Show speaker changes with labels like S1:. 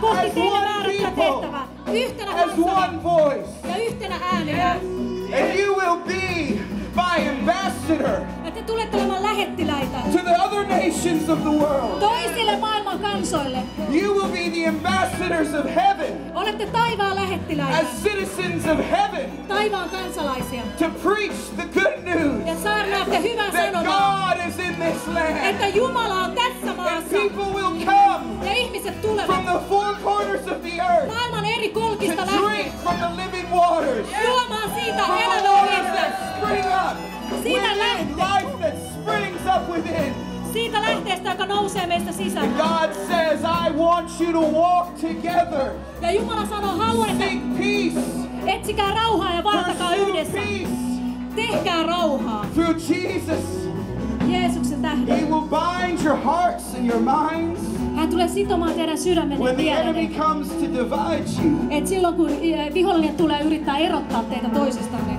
S1: kohti
S2: as
S1: teille
S2: one
S1: määrättyä
S2: people,
S1: tehtävää. Yhtenä
S2: as one
S1: kansana
S2: voice.
S1: ja yhtenä äänenä.
S2: And you will be my ambassador
S1: Ja te tulette olemaan lähettiläitä
S2: to the other nations of the world.
S1: toisille maailman kansoille.
S2: You will be the ambassadors of heaven
S1: Olette taivaan lähettiläitä,
S2: as citizens of heaven
S1: taivaan kansalaisia.
S2: to preach the good news
S1: Ja saarnaatte hyvää
S2: that
S1: sanomaa,
S2: God is in this land.
S1: että Jumala on tässä
S2: And
S1: maassa.
S2: people will come
S1: Ja ihmiset
S2: from
S1: tulevat
S2: the four corners of the earth
S1: maailman eri
S2: to
S1: kolkista
S2: drink
S1: lähtien
S2: from the living waters.
S1: juomaan siitä
S2: From the
S1: elävää
S2: waters
S1: vettä.
S2: that spring up
S1: Siitä
S2: within, life that springs up within.
S1: Siitä lähteestä, joka nousee meistä
S2: And
S1: sisään.
S2: God says, I want you to walk together.
S1: Ja Jumala sanoo, haluan, että
S2: Seek peace.
S1: etsikää rauhaa ja vaeltakaa
S2: Pursue
S1: yhdessä.
S2: peace.
S1: Tehkää rauhaa.
S2: Through Jesus,
S1: Jeesuksen
S2: He
S1: tähden.
S2: will bind your hearts and your minds.
S1: Hän tulee sitomaan teidän sydämenne
S2: When the enemy
S1: mielenne.
S2: comes to divide you,
S1: Et silloin kun vihollinen tulee yrittää erottaa teitä toisistanne,